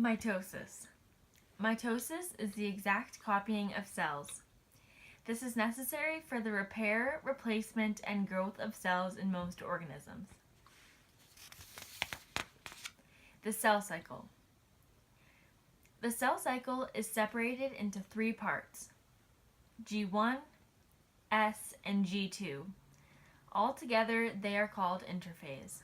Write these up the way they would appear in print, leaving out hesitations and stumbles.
Mitosis. Mitosis is the exact copying of cells. This is necessary for the repair, replacement, and growth of cells in most organisms. The cell cycle. The cell cycle is separated into three parts: G1, S, and G2. Altogether, they are called interphase.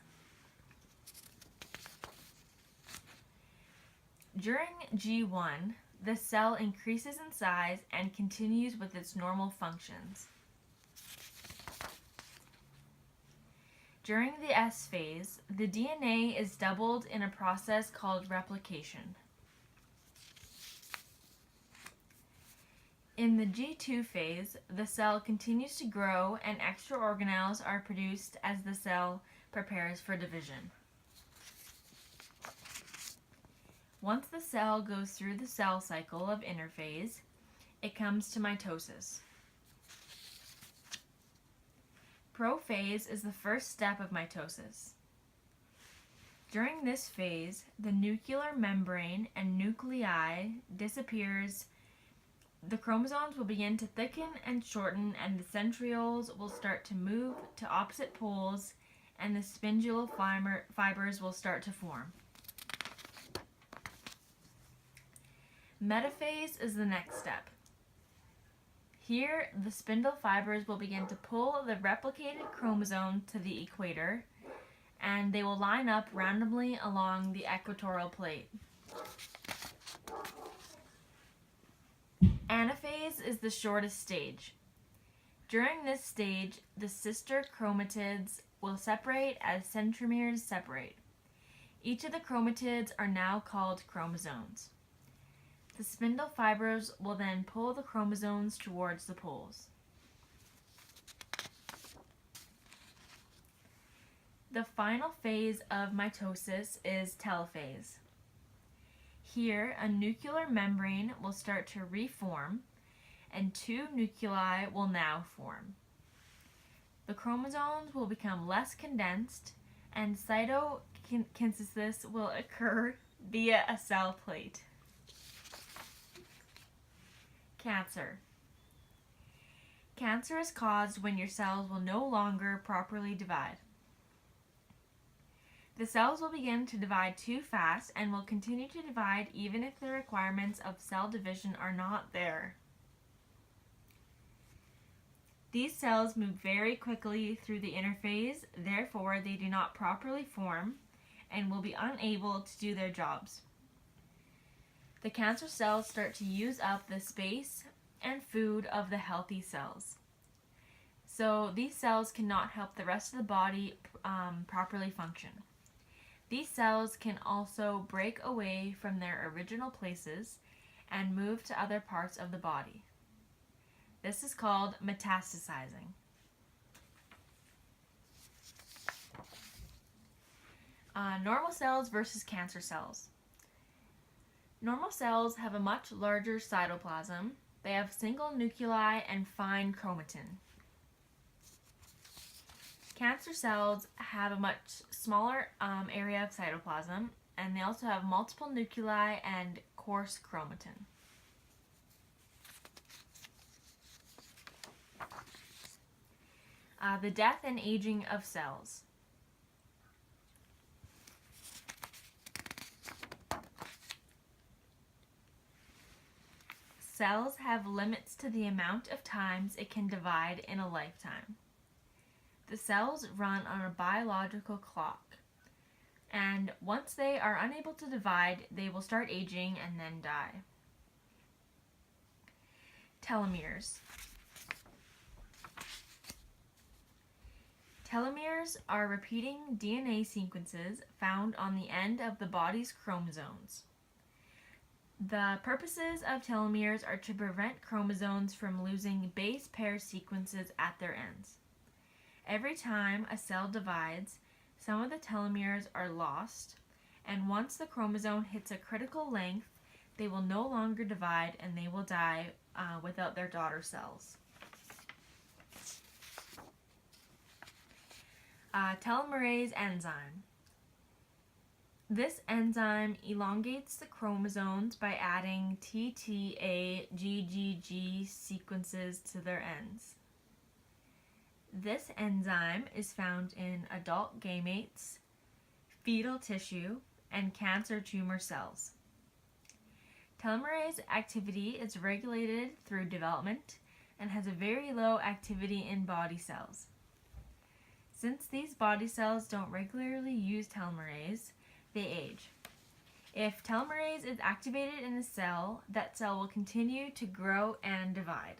During G1, the cell increases in size and continues with its normal functions. During the S phase, the DNA is doubled in a process called replication. In the G2 phase, the cell continues to grow and extra organelles are produced as the cell prepares for division. Once the cell goes through the cell cycle of interphase, it comes to mitosis. Prophase is the first step of mitosis. During this phase, the nuclear membrane and nuclei disappears. The chromosomes will begin to thicken and shorten, and the centrioles will start to move to opposite poles, and the spindule fibers will start to form. Metaphase is the next step. Here, the spindle fibers will begin to pull the replicated chromosome to the equator, and they will line up randomly along the equatorial plate. Anaphase is the shortest stage. During this stage, the sister chromatids will separate as centromeres separate. Each of the chromatids are now called chromosomes. The spindle fibers will then pull the chromosomes towards the poles. The final phase of mitosis is telophase. Here, a nuclear membrane will start to reform, and two nuclei will now form. The chromosomes will become less condensed, and cytokinases will occur via a cell plate. Cancer. Cancer is caused when your cells will no longer properly divide. The cells will begin to divide too fast and will continue to divide even if the requirements of cell division are not there. These cells move very quickly through the interphase, therefore they do not properly form and will be unable to do their jobs. The cancer cells start to use up the space and food of the healthy cells. So these cells cannot help the rest of the body properly function. These cells can also break away from their original places and move to other parts of the body. This is called metastasizing. Normal cells versus cancer cells. Normal cells have a much larger cytoplasm. They have single nuclei and fine chromatin. Cancer cells have a much smaller area of cytoplasm, and they also have multiple nuclei and coarse chromatin. The death and aging of cells. Cells have limits to the amount of times it can divide in a lifetime. The cells run on a biological clock, and once they are unable to divide, they will start aging and then die. Telomeres. Telomeres are repeating DNA sequences found on the end of the body's chromosomes. The purposes of telomeres are to prevent chromosomes from losing base pair sequences at their ends. Every time a cell divides, some of the telomeres are lost, and once the chromosome hits a critical length, they will no longer divide and they will die without their daughter cells. Telomerase enzyme. This enzyme elongates the chromosomes by adding TTA-GGG sequences to their ends. This enzyme is found in adult gametes, fetal tissue, and cancer tumor cells. Telomerase activity is regulated through development and has a very low activity in body cells. Since these body cells don't regularly use telomerase, they age. If telomerase is activated in a cell, that cell will continue to grow and divide.